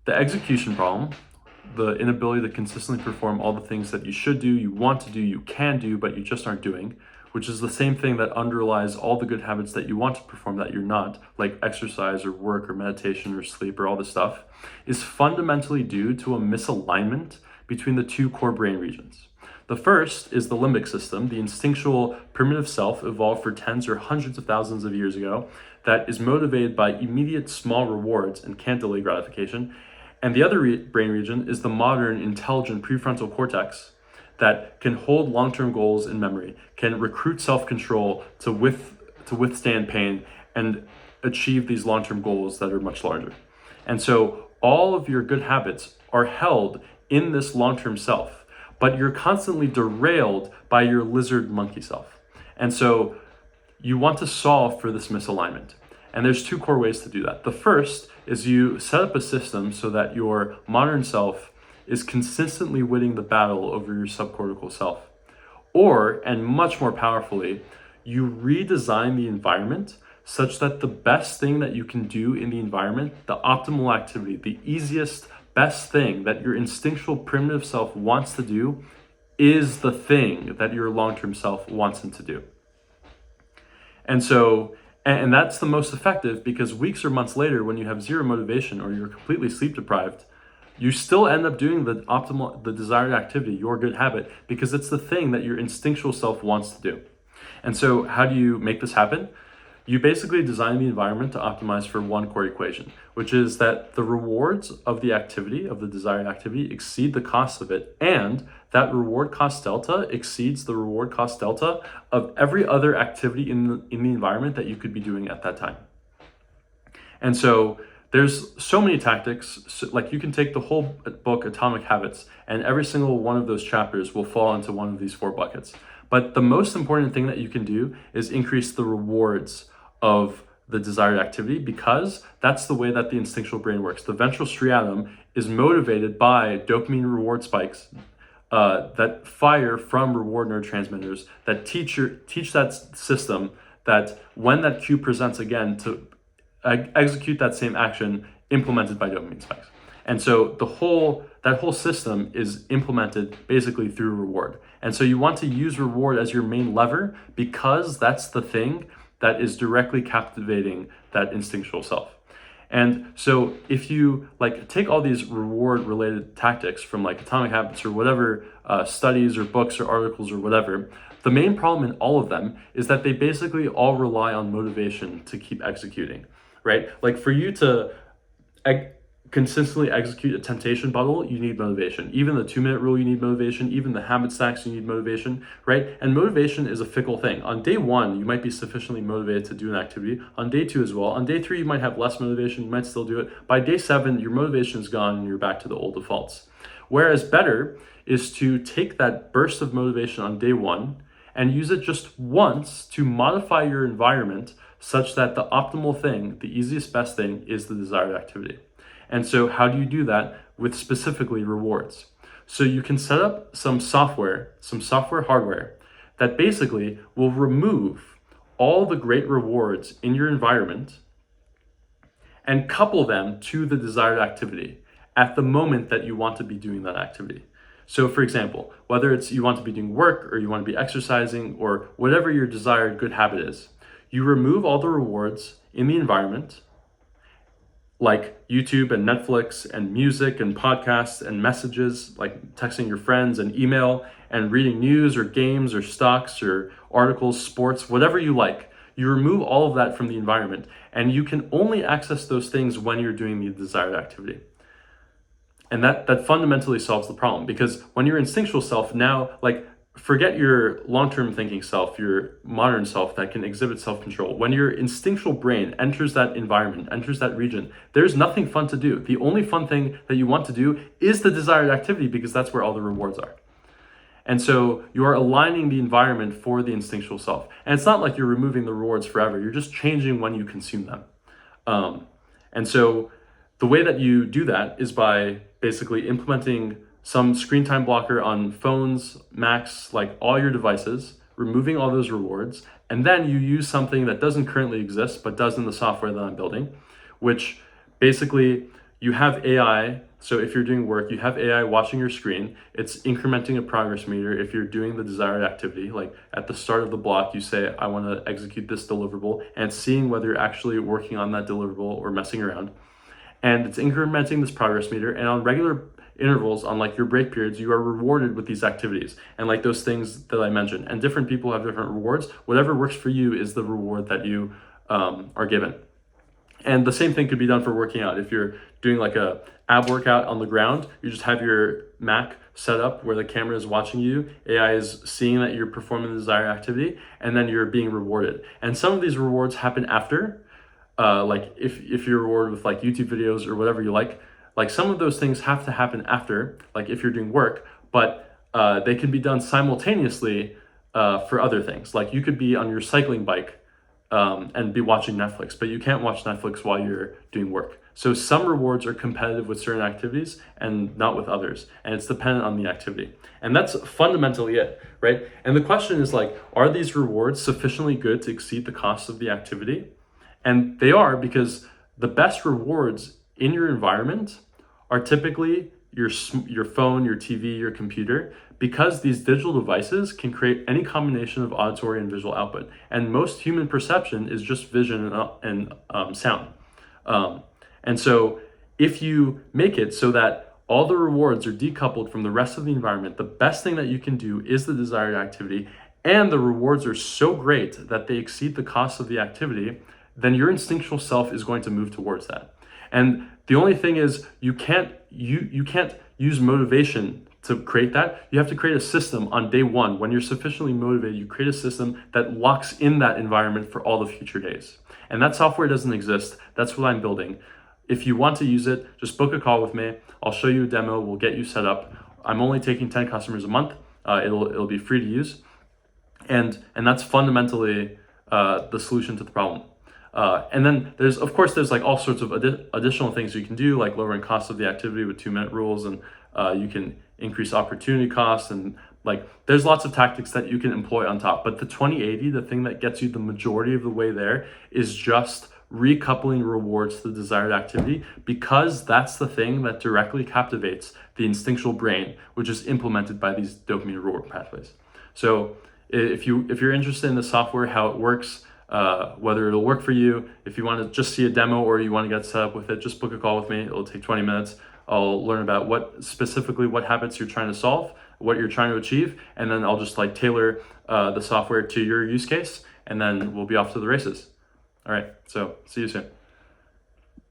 The execution problem, the inability to consistently perform all the things that you should do, you want to do, you can do, but you just aren't doing, which is the same thing that underlies all the good habits that you want to perform that you're not, like exercise or work or meditation or sleep or all this stuff, is fundamentally due to a misalignment between the two core brain regions. The first is the limbic system, the instinctual primitive self evolved for tens or hundreds of thousands of years ago that is motivated by immediate small rewards and can't delay gratification. And the other brain region is the modern intelligent prefrontal cortex that can hold long-term goals in memory, can recruit self-control to withstand pain and achieve these long-term goals that are much larger. And so all of your good habits are held in this long-term self, but you're constantly derailed by your lizard monkey self. And so you want to solve for this misalignment. And there's two core ways to do that. The first is you set up a system so that your modern self is consistently winning the battle over your subcortical self. Or, and much more powerfully, you redesign the environment such that the best thing that you can do in the environment, the optimal activity, the easiest, best thing that your instinctual primitive self wants to do is the thing that your long-term self wants him to do. And so, and that's the most effective because weeks or months later, when you have zero motivation or you're completely sleep deprived, you still end up doing the desired activity, your good habit, because it's the thing that your instinctual self wants to do. And so how do you make this happen? You basically design the environment to optimize for one core equation, which is that the rewards of the activity, of the desired activity, exceed the cost of it, and that reward cost delta exceeds the reward cost delta of every other activity in the environment that you could be doing at that time. And so there's so many tactics, like you can take the whole book, Atomic Habits, and every single one of those chapters will fall into one of these four buckets. But the most important thing that you can do is increase the rewards of the desired activity, because that's the way that the instinctual brain works. The ventral striatum is motivated by dopamine reward spikes that fire from reward neurotransmitters that teach that system that when that cue presents again to execute that same action implemented by dopamine spikes. And so that whole system is implemented basically through reward. And so you want to use reward as your main lever because that's the thing that is directly captivating that instinctual self. And so if you take all these reward related tactics from Atomic Habits or whatever studies or books or articles or whatever, the main problem in all of them is that they basically all rely on motivation to keep executing, right? Like for you to consistently execute a temptation bottle, you need motivation. Even the 2-minute rule, you need motivation. Even the habit stacks, you need motivation, right? And motivation is a fickle thing. On day 1, you might be sufficiently motivated to do an activity. On day 2 as well. On day 3, you might have less motivation. You might still do it. By day 7, your motivation is gone and you're back to the old defaults. Whereas better is to take that burst of motivation on day 1 and use it just once to modify your environment such that the optimal thing, the easiest, best thing, is the desired activity. And so how do you do that? With specifically rewards. So you can set up some software hardware that basically will remove all the great rewards in your environment and couple them to the desired activity at the moment that you want to be doing that activity. So for example, whether it's you want to be doing work or you want to be exercising or whatever your desired good habit is, you remove all the rewards in the environment like YouTube and Netflix and music and podcasts and messages, like texting your friends and email and reading news or games or stocks or articles, sports, whatever you like. You remove all of that from the environment and you can only access those things when you're doing the desired activity. And that fundamentally solves the problem, because when your instinctual self now, forget your long-term thinking self, your modern self that can exhibit self-control. When your instinctual brain enters that environment, enters that region, there's nothing fun to do. The only fun thing that you want to do is the desired activity because that's where all the rewards are. And so you are aligning the environment for the instinctual self. And it's not like you're removing the rewards forever. You're just changing when you consume them. And so the way that you do that is by basically implementing some screen time blocker on phones, Macs, all your devices, removing all those rewards, and then you use something that doesn't currently exist but does in the software that I'm building, which basically you have AI. So if you're doing work, you have AI watching your screen. It's incrementing a progress meter if you're doing the desired activity. Like at the start of the block, you say, I want to execute this deliverable, and it's seeing whether you're actually working on that deliverable or messing around. And it's incrementing this progress meter. And on regular intervals, on like your break periods, you are rewarded with these activities and like those things that I mentioned. And different people have different rewards. Whatever works for you is the reward that you are given. And the same thing could be done for working out. If you're doing like a ab workout on the ground, you just have your Mac set up where the camera is watching you. AI is seeing that you're performing the desired activity, and then you're being rewarded. And some of these rewards happen after, like if you're rewarded with like YouTube videos or whatever you like some of those things have to happen after, like if you're doing work, but they can be done simultaneously for other things. Like you could be on your cycling bike and be watching Netflix, but you can't watch Netflix while you're doing work. So some rewards are competitive with certain activities and not with others, and it's dependent on the activity. And that's fundamentally it, right? And the question is like, are these rewards sufficiently good to exceed the cost of the activity? And they are, because the best rewards in your environment are typically your phone, your TV, your computer, because these digital devices can create any combination of auditory and visual output. And most human perception is just vision and sound. And so if you make it so that all the rewards are decoupled from the rest of the environment, the best thing that you can do is the desired activity, and the rewards are so great that they exceed the cost of the activity, then your instinctual self is going to move towards that. And the only thing is you can't use motivation to create that. You have to create a system on day one. When you're sufficiently motivated, you create a system that locks in that environment for all the future days. And that software doesn't exist. That's what I'm building. If you want to use it, just book a call with me. I'll show you a demo. We'll get you set up. I'm only taking 10 customers a month. It'll be free to use. And that's fundamentally the solution to the problem. And then there's like all sorts of additional things you can do, like lowering cost of the activity with 2-minute rules, and you can increase opportunity costs, and like there's lots of tactics that you can employ on top. But the 20/80, the thing that gets you the majority of the way there, is just recoupling rewards to the desired activity, because that's the thing that directly captivates the instinctual brain, which is implemented by these dopamine reward pathways. So if you're interested in the software, how it works, whether it'll work for you, if you want to just see a demo or you want to get set up with it, just book a call with me. It'll take 20 minutes. I'll learn about what habits you're trying to solve, what you're trying to achieve, and then I'll just like tailor the software to your use case, and then we'll be off to the races. All right, so see you soon.